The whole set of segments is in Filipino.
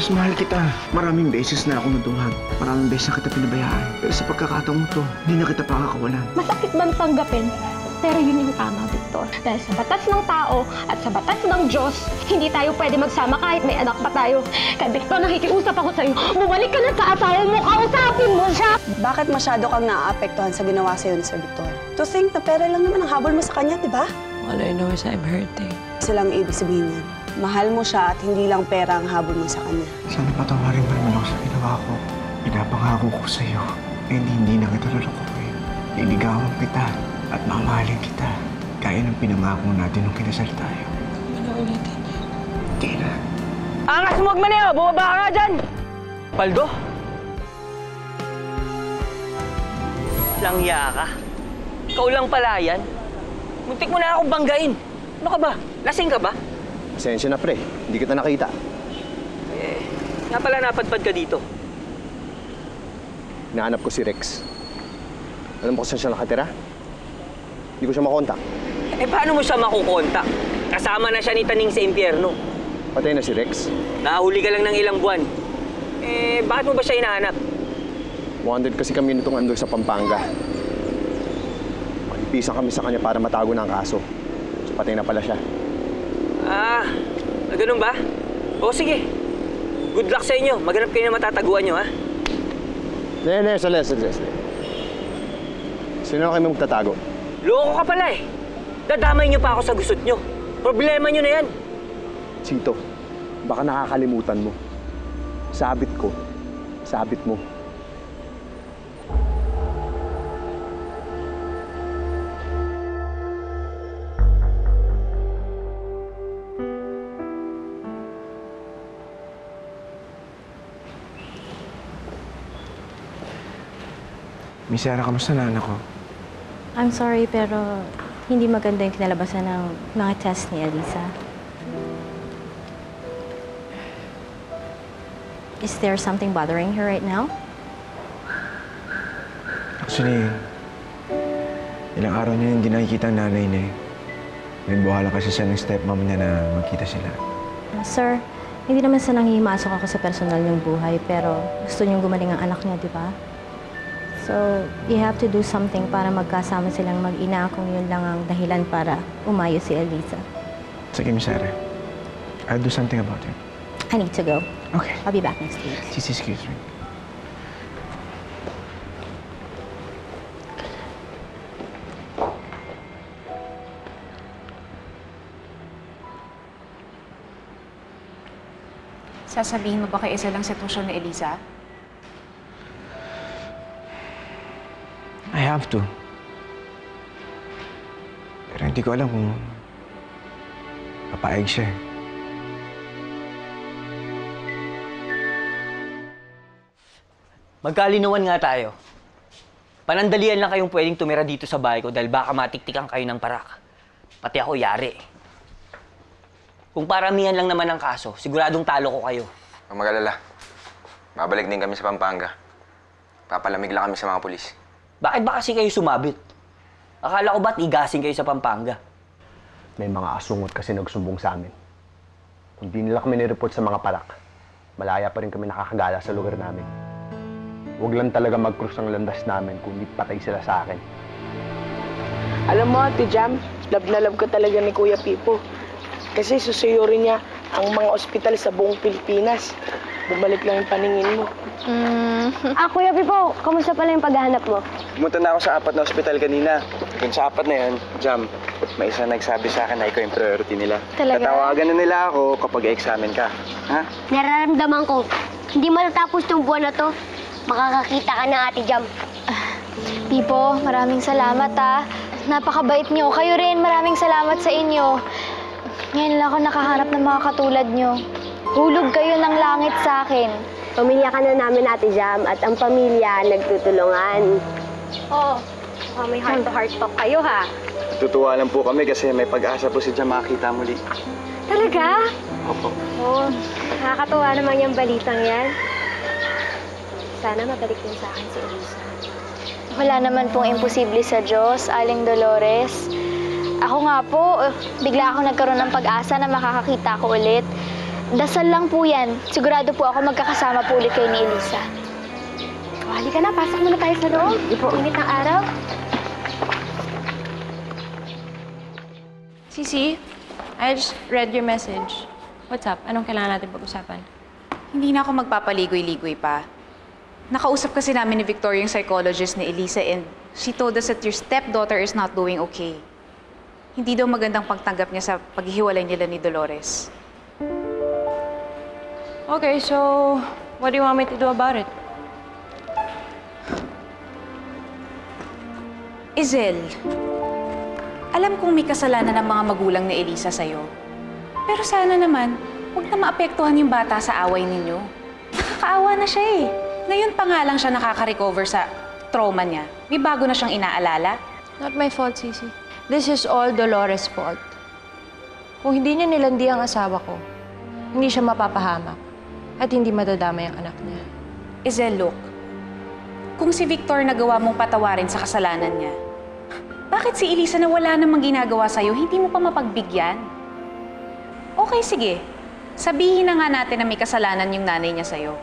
Mas mahal kita. Maraming beses na ako nadunghan. Maraming beses na kita pinabayaan. Pero sa pagkakataong to, hindi na kita pakakawalan. Masakit bang tanggapin? Pero yun yung tama, Victor. Dahil sa batas ng tao at sa batas ng Diyos, hindi tayo pwede magsama kahit may anak pa tayo. Kaya Victor, nakikiusap ako sa'yo. Bumalik ka na sa asawa mo, kausapin mo siya! Bakit masyado kang naaapektuhan sa ginawa sa'yo ni Sir Victor? To think na pera lang naman ang habol mo sa kanya, di ba? All I know is I'm hurting. Isa lang ibig sabihin yan. Mahal mo siya at hindi lang pera ang habol mo sa kanya. Sana patawarin mo naman ako sa ginawa ko. Pinapangako ko sa'yo. Hindi na kita lulukuhin. Liligawan kita at mamahalin kita. Kaya ng pinangako natin nung kinasal tayo. Ano ulitin yan? Hindi na. Angas mo magmaneho! Bumaba ka nga dyan! Paldo? Langya ka? Ikaw lang pala yan? Muntik mo na akong banggain. Ano ka ba? Lasing ka ba? Pasensya na, pre. Hindi kita nakita. Nga pala napadpad ka dito. Hinahanap ko si Rex. Alam mo kung saan siya nakatira? Hindi ko siya makontak. Paano mo siya makukontak? Kasama na siya ni Taning sa impyerno. Patay na si Rex. Nahuli ka lang ng ilang buwan. Bakit mo ba siya hinahanap? Wanted kasi kami nitong ando sa Pampanga. Magpipisan kami sa kanya para matago na ang kaso. So patay na pala siya. Ganun ba? O sige. Good luck sa inyo. Maghanap kayo na matataguan nyo, ha? Sales. Sino na kami magtatago? Loko ka pala eh. Dadamay nyo pa ako sa gusot nyo. Problema nyo na yan. Chito, baka nakakalimutan mo. Sabit ko. Sabit mo. Miss Sarah, kamusta na anak ko? I'm sorry, pero hindi maganda yung kinalabasan ng mga test ni Elisa. Is there something bothering her right now? Actually, ilang araw niya hindi nakikita ang nanay niya. Nagbuhala kasi siya ng stepmom niya na magkita sila. Sir, hindi naman sa nangihimasok ako sa personal niyong buhay, pero gusto niyong gumaling ang anak niya, di ba? So, you have to do something para magkasama silang mag-ina kung yun lang ang dahilan para umayo si Elisa. Sige, Miss Sarah. I'll do something about it. I need to go. Okay. I'll be back next week. Excuse me. Sasabihin mo ba kay isa lang sitwasyon ni Elisa? I have to. Pero hindi ko alam kung papayag siya. Magkalinawan nga tayo. Panandalian lang kayong pwedeng tumira dito sa bahay ko dahil baka matiktikan kayo ng parak. Pati ako yari. Kung paramihan lang naman ang kaso, siguradong talo ko kayo. Huwag mag-alala. Babalik din kami sa Pampanga. Papalamig lang kami sa mga pulis. Bakit ba kasi kayo sumabit? Akala ko ba't igasin kayo sa Pampanga? May mga asungot kasi nagsumbong sa amin. Kung di nila kami nireport sa mga parak, malaya pa rin kami nakakagala sa lugar namin. Huwag lang talaga mag-cross ang landas namin kung di patay sila sa akin. Alam mo, Ate Jam, love na love ko talaga ni Kuya Pipo. Kasi susuyurin niya ang mga ospital sa buong Pilipinas. Bumalik lang yung paningin mo. Kuya Pipo, kamusta pala yung paghahanap mo? Pumunta na ako sa 4 na ospital kanina. Dun sa 4 na yan, Jam, may isa nagsabi sa akin na ikaw yung priority nila. Talaga? Tatawagan na nila ako kapag examine ka. Ha? Nararamdaman ko, hindi matatapos tong buwan na to. Makakakita ka na, Ate Jam. Pipo, maraming salamat ha. Napakabait nyo. Kayo rin, maraming salamat sa inyo. Ngayon lang ako nakahanap ng mga katulad nyo. Hulog kayo ng langit sa akin. Pamilya ka na namin, Ate Jam, at ang pamilya nagtutulungan. Oo. May heart-to-heart talk kayo, ha? Tutuwa lang po kami kasi may pag-asa po si Jam makakita muli. Talaga? Opo. Oo. Nakakatuwa naman yung balitang yan. Sana mabalik din sa akin si Elisa. Wala naman pong imposible sa Diyos, Aling Dolores. Ako nga po, bigla ako nagkaroon ng pag-asa na makakakita ko ulit. Dasal lang po yan. Sigurado po ako magkakasama po ulit kayo ni Elisa. O, halika na, pasok muna tayo sa loob. Init ng araw. Sisi, I just read your message. What's up? Anong kailangan natin pag-usapan? Hindi na ako magpapaligoy-ligoy pa. Nakausap kasi namin ni Victoria yung psychologist ni Elisa and she told us that your stepdaughter is not doing okay. Hindi daw magandang pagtanggap niya sa paghihiwalay nila ni Dolores. Okay, so what do you want me to do about it? Izel, alam kong may kasalanan ng mga magulang ni Elisa sa'yo. Pero sana naman, huwag na maapektuhan yung bata sa away ninyo. Nakakaawa na siya eh. Ngayon pa nga lang siya nakaka-recover sa trauma niya. May bago na siyang inaalala. Not my fault, Sisi. This is all Dolores' fault. Kung hindi niya nilandi ang asawa ko, hindi siya mapapahamak at hindi madadamay ang anak niya. Izel, look. Kung si Victor nagawa mong patawarin sa kasalanan niya, bakit si Elisa na wala namang ginagawa sa'yo, hindi mo pa mapagbigyan? Okay, sige. Sabihin na nga natin na may kasalanan yung nanay niya sa'yo.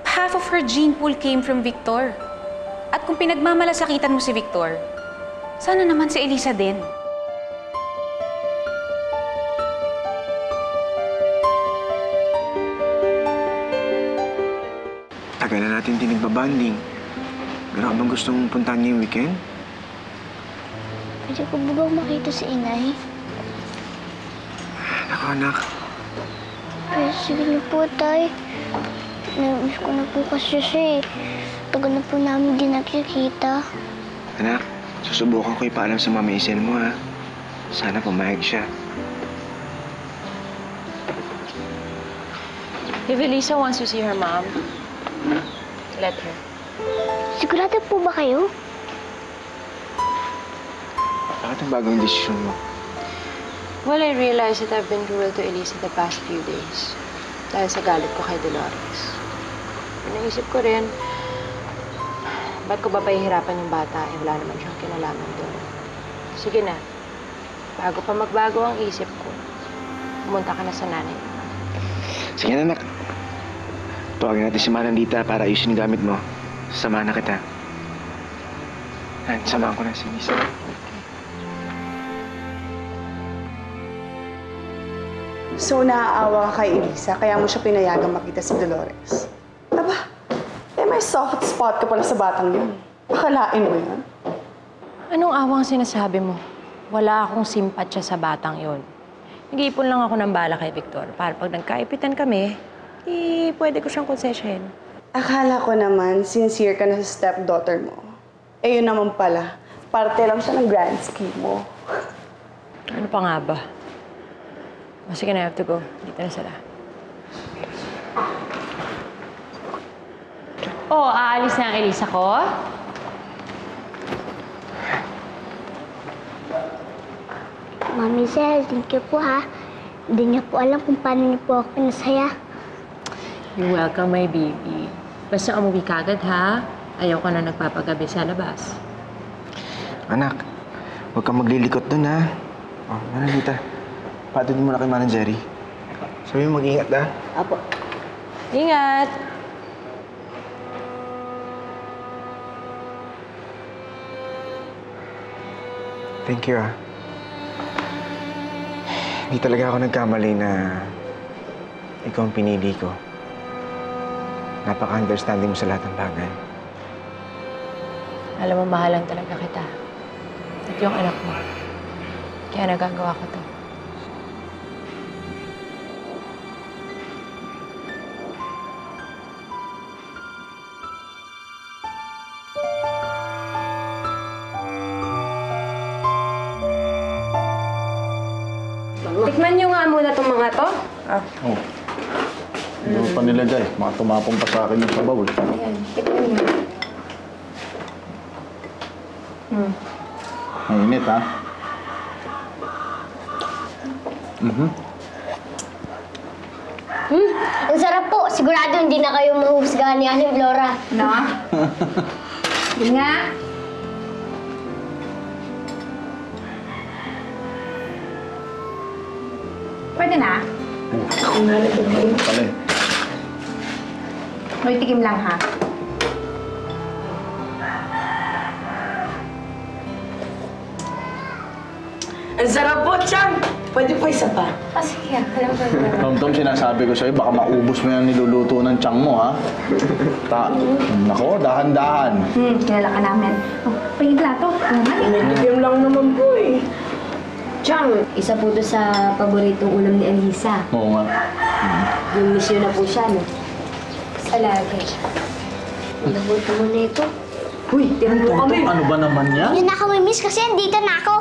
Half of her gene pool came from Victor. At kung pinagmamalasakitan mo si Victor, sana naman si Elisa din. Tagal na natin din nagbabanding. Meron ka bang gustong puntahan niyo yung weekend? Pwede ko ba bang makita si inay? Naku, anak. Pero sige na po, tay. Namiss ko na po kasi siya eh. Tagal na po namin din nakikita. Anak, susubukan ko ipaalam sa Mama Isel mo, ha? Sana pumayag siya. If Elisa wants to see her mom, let her. Sigurado po ba kayo? Bakit ang bagong desisyon mo? Well, I realized that I've been cruel to Elisa the past few days. Dahil sa galit ko kay Dolores. Naisip ko rin, ba't ko ba pahihirapan yung bata? Eh, wala naman siyang kinalaman doon. Sige na, bago pa magbago ang isip ko, pumunta ka na sa nanay. Sige na, anak. Tawagin natin si Manandita para ayusin yung gamit mo. Sasamahan na kita. Samahan ko na si Lisa. So, naaawa ka kay Elisa, kaya mo siya pinayagang makita si Dolores. Aba, may soft spot ka pala sa batang yun. Akalain mo yun? Anong awang sinasabi mo? Wala akong simpatsya sa batang yon. Nag-iipon lang ako ng bala kay Victor para pag nagkaipitan kami, pwede ko siyang konsesyon. Akala ko naman, sincere ka na sa stepdaughter mo. Eh, yun naman pala. Parte lang siya ng grand scheme mo. Ano pa nga ba? O sige na, I have to go. Dito na sila. Aalis na ang Elisa ko? Mami Zel, thank you po ha. Hindi niyo po alam kung paano niyo po ako pinasaya. You're welcome, my baby. Basta umuwi ka agad, ha? Ayaw ka na nagpapagabi sa labas. Anak, huwag kang maglilikot dun, ha? Manandita. Patid mo na kay Manang Jerry. Sabi mo mag-ingat, ha? Apo. Ingat! Thank you, ha? Hindi talaga ako nagkamali na ikaw ang pinili ko. Napaka-understanding mo sa lahat ng bagay. Alam mo, mahalan talaga kita. At yung anak mo. Kaya nagagawa ko to. Tikman niyo nga muna itong mga to. Oh. Hindi mo pa nilagay. Mga tumapong pa sa akin yung sabaw. Ayan, tikman niyo. Mainit, ha? Ang sarap po. Sigurado hindi na kayo mahuhusgahan ni Aling Flora. No? Yun nga. Pwede na? Ako nga nagpapalito. Pala eh. May tikim lang, ha? Ang sarap po, Chang! Pwede po isa pa. Ah, sige. Alam ko na. Tom, sinasabi ko sa'yo, baka maubos mo yung niluluto ng tiyang mo, ha? Nako, dahan-dahan. Kilala ka namin. Oh, pahing plato. Nagtikim lang naman po eh. Chang, isa po doon sa paboritong ulam ni Elisa. Oo nga. Yung miss yun na po siya, no? Salagi. Nabuto mo na ito. Uy, ano ba naman yan? Hindi na ako may miss kasi andito na ako.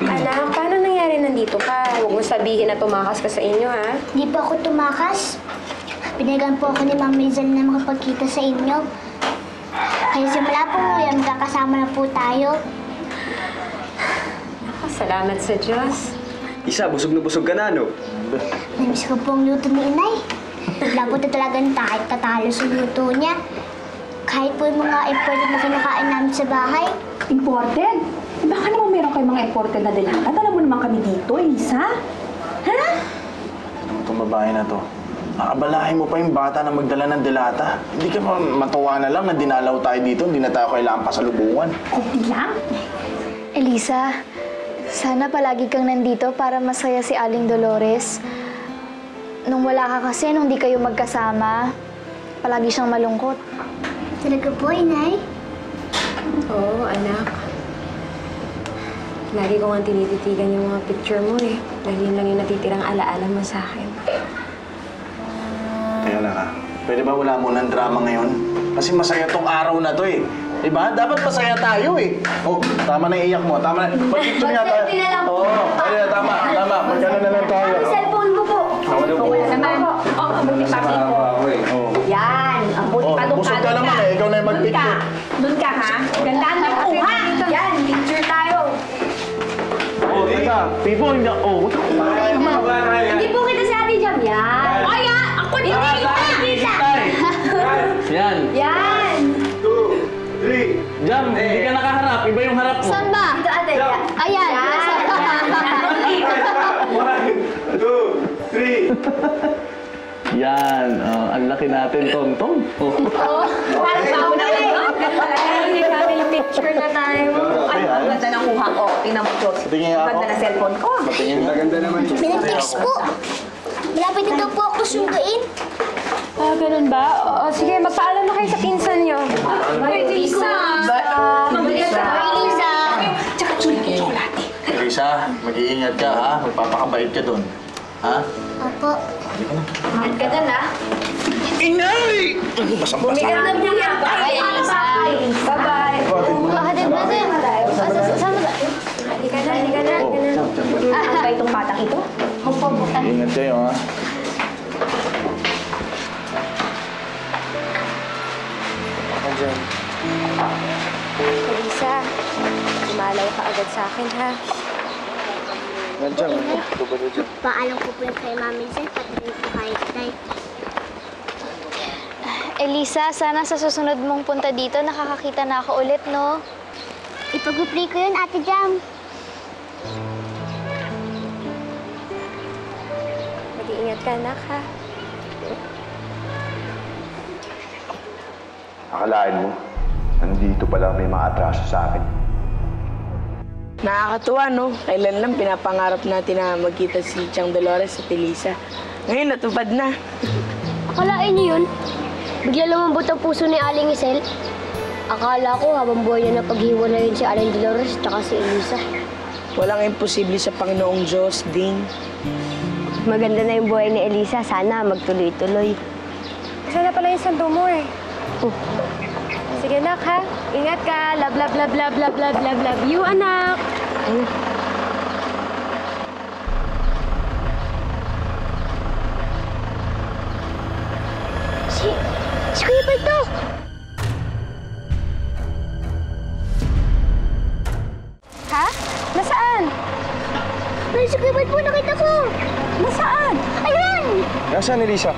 Anak, paano nangyari nandito ka? Huwag mo sabihin na tumakas ka sa inyo, ha? Di pa ako tumakas. Pinagan po ako ni Ma'am Rizal na makapagkita sa inyo. Kaya simula po ngayon, magkakasama na po tayo. Salamat sa Diyos. Isa, busog na busog ka na, no? Namiss ko po ang luto ni Inay. Labo na talaga kahit tatalo sa luto niya. Kahit po yung mga imported na kinakain namin sa bahay. Imported? Baka naman meron kayong mga imported na dilata. Alam mo naman kami dito, Elisa. Ha? Itong babae na to. Nakabalahin mo pa yung bata na magdala ng delata. Hindi ka matuwa na lang na dinalaw tayo dito, hindi na tayo kailangan pasalubungan. Kunti lang. Elisa, sana palagi kang nandito para masaya si Aling Dolores. Nung wala ka kasi, nung di kayo magkasama, palagi siyang malungkot. Talaga po, Inay? Oo, anak. Lagi ko nga tinititigan yung mga picture mo eh. Dahil yun lang yung natitirang alaala mo sa akin. Kaya lang ha, pwede ba wala mo ng drama ngayon? Kasi masaya tong araw na to eh. Diba? Dapat masaya tayo eh. Oh, tama na iiyak mo. Tama na. Pag-picture nga tayo. Oo. Ayun, tama. Magkano na lang tayo. Ang cellphone mo po. Wala naman. Oh, mabuti pa po. Oo. Yan. Ang buti pa doon busog ka naman eh. Ikaw na yung mag-picture. Doon ka, ha? Gandaan na po, ha? Yan, picture tayo. Oh, teka. Pipo, hindi. Oh, Hindi po kita sa Ate Jam yan. Ay, ako din Yan. Yan. 2, 3. Jam, hindi ka nakaharap. Iba yung harap mo. Saan ba? Dito, Ate. Ayan. 1, 2, 3. Yan. Ang laki natin, Tong-Tong. Parang sa una eh. May family picture na tayo. Ay, ang ganda ng kuha ko. Tingnan mo, Diyos. Tingin nga ako. Ganda na cellphone ko. Patingin nga. Ganda naman. Pinag-text po. Malapit na daw po ako sunduin. Ah, ganun ba? O, sige, magpaalam na kayo sa pinsan niyo. Wait, Elisa. Elisa. Tsaka chuli kay chocolate. Teresa, mag-iingat ka ha. Magpapakabait ka doon. Ha? Opo. Mahal ka dyan, ha? Inay! Basang-basa. Bye, Elisa. Bye-bye. Hatid ba din? Saan ba? Halika na. Ang ba itong batang ito? Opo, bukan. Ingat kayo ha. Elisa, umalaw ka agad sa akin, ha? Paalam ko po yung kay Mami Zen, pati rin po kay Tay. Elisa, sana sa susunod mong punta dito, nakakakita na ako ulit, no? Ipag-play ko yun, Ate Jam. Mag-iingat ka, anak, ha? Akalain mo, nandito pala may mga atraso sa akin. Nakakatuwa, no? Kailan lang pinapangarap natin na magkita si Chang Dolores at Elisa. Ngayon, natupad na. Akalain niyo yun? Bigla lumambot ang puso ni Aling Isel. Akala ko habang buhay niya na paghiwalayin si Aling Dolores at si Elisa. Walang imposible sa Panginoong Diyos, Ding. Maganda na yung buhay ni Elisa. Sana magtuloy-tuloy. Sana pala yung sando mo, eh. Sige, anak, ha? Ingat ka. Love, love, love, love, love, love, love, love you, anak. Si Kuya Balto! Si Kuya Bal po, nakita ko! Nasaan? Ayan! Nasaan, Elisa?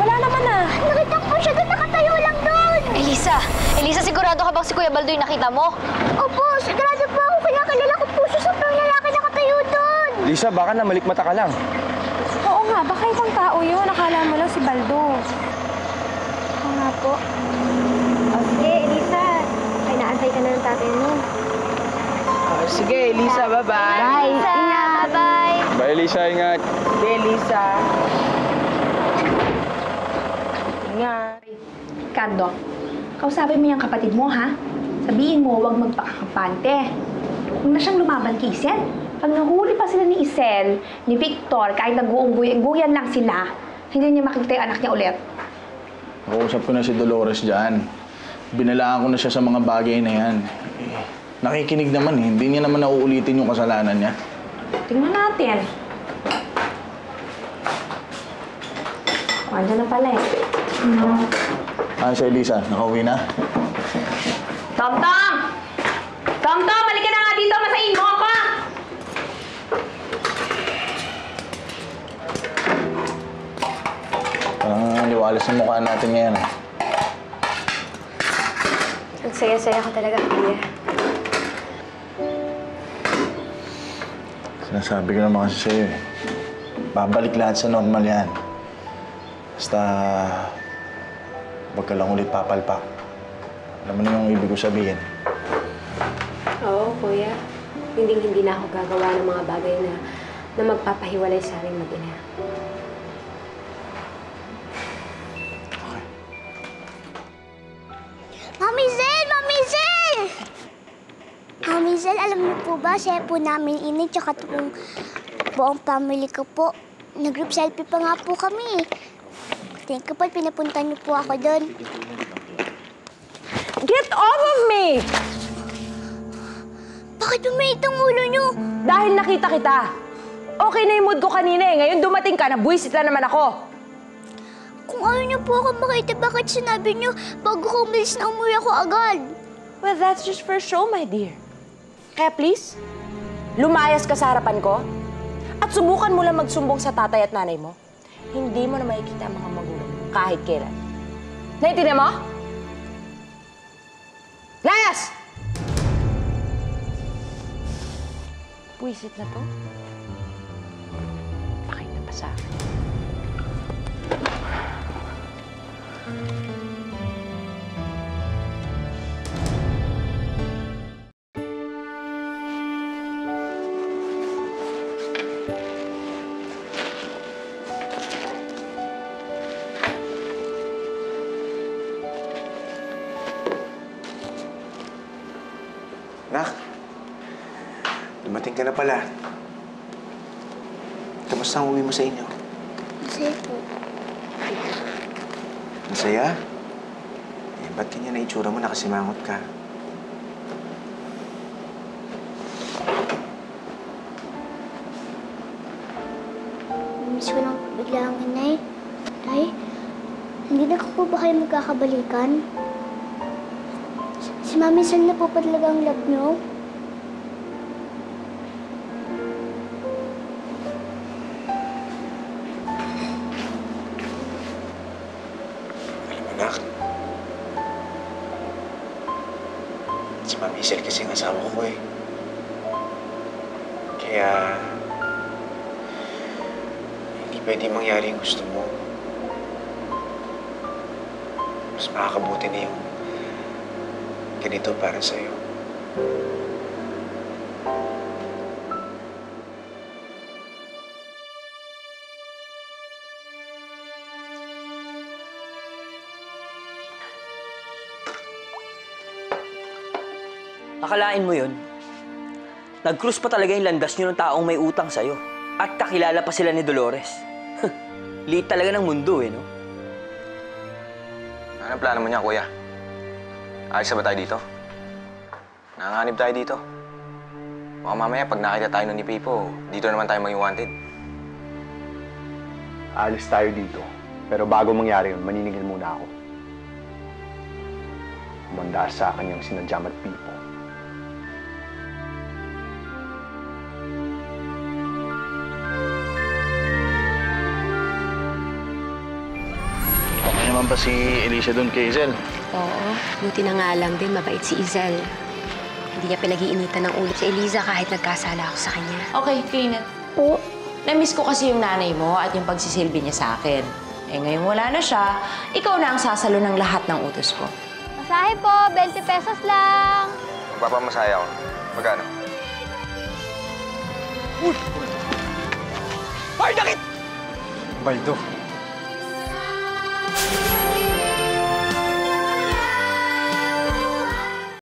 Wala naman ah! Nakita ko siya doon, nakatayo lang doon! Elisa! Elisa, sigurado ka bang si Kuya Baldo yung nakita mo? Opo, sigurado po ako, kaya kalala ko po siya sa lalaki nakatayo doon! Lisa, baka namalikmata ka lang. Oo nga, baka ibang tao yun. Akala mo lang si Baldo. Oo nga po. O sige, Elisa. Ay, naantay ka na ng tatay mo. Sige, Elisa, bye-bye. Bye! Ingat! Bye! Bye, Elisa. Ingat. Sige, Elisa. Ingat. Ricardo, kausapin mo yung kapatid mo, ha? Sabihin mo, huwag magpakakampante. Huwag na siyang lumaban kay Isel. Pag nahuli pa sila ni Isel, ni Victor, kahit nag-uungguyan lang sila, hindi niya makikita yung anak niya ulit. Nakausap ko na si Dolores dyan. Binalaan ko na siya sa mga bagay na yan. Nakikinig naman eh. Hindi niya naman nauulitin yung kasalanan niya. Tingnan natin. Andiyan na pala eh. Si Elisa, nakauwi na? Tom-Tom! Tom-Tom, halika na nga dito. Masahin mo ako! Parang liwalas ang mukha natin ngayon. Ang saya-saya ko talaga, Kuya. Sinasabi ko naman kasi sa'yo eh. Babalik lahat sa normal yan. Basta... huwag ka lang ulit papalpak. Alam mo na yung ibig ko sabihin. Oo, Kuya. Hindi na ako gagawa ng mga bagay na magpapahiwalay sa amin mag-ina. Mami Zel! Mami Zel! Mami Zel, alam niyo po ba, siya po namin ini, tsaka buong family ko po. Nag-group selfie pa nga po kami. Thank you po, pinapunta niyo po ako doon. Get off of me! Bakit bumait ang ulo niyo? Dahil nakita kita. Okay na yung mood ko kanina eh. Ngayon dumating ka, nabuisit lang naman ako. Kung ayaw niyo po ako makita, bakit sinabi niyo bago ko umalis na umuwi ako agad? Well, that's just for show, my dear. Kaya please, lumayas ka sa harapan ko at subukan mo lang magsumbong sa tatay at nanay mo. Hindi mo na makikita ang mga magulang kahit kailan. Naintindihan mo? Layas! Buisit na to. Pakita pa sa akin. Nak, dumating ka na pala. Kamusta ang uwi mo sa inyo? Masaya po. Masaya? Eh, ba't ganyan na itsura mo? Nakasimangot ka. Miss ko lang po bigla ang inay. Tay, hindi na po ba kayo magkakabalikan? Si Mami Sal na po pa talaga ang love niyo? Alam mo, Nak. Si Mami Isel kasi ang asawa ko eh. Kaya... hindi pwede mangyari yung gusto mo. Mas makakabuti na yung ganito para sa'yo. Akalain mo yun? Nag-cruise pa talaga yung landas nyo ng taong may utang sa'yo. At kakilala pa sila ni Dolores. Liit talaga ng mundo eh, no? Anong plano mo niya, kuya? Ayos na ba tayo dito? Nanganganib tayo dito. Baka mamaya, pag nakita tayo nun ni Pipo, dito naman tayo maging wanted. Alis tayo dito. Pero bago mangyari yun, maniningil muna ako. Umanda sa akin yung sina Jam at Pipo. naman ba si Elisa doon kay Izel? Oo, buti na nga lang din, mabait si Izel. Hindi niya pinag-iinitan ng ulo si Eliza kahit nagkasala ako sa kanya. Okay, Kenneth. Po? Na-miss ko kasi yung nanay mo at yung pagsisilbi niya sa akin. Eh ngayon wala na siya, ikaw na ang sasalo ng lahat ng utos ko. Masahe po, 20 pesos lang. Magpapamasaya ako. Magkano? Uy! Ay, nakit! Baldo.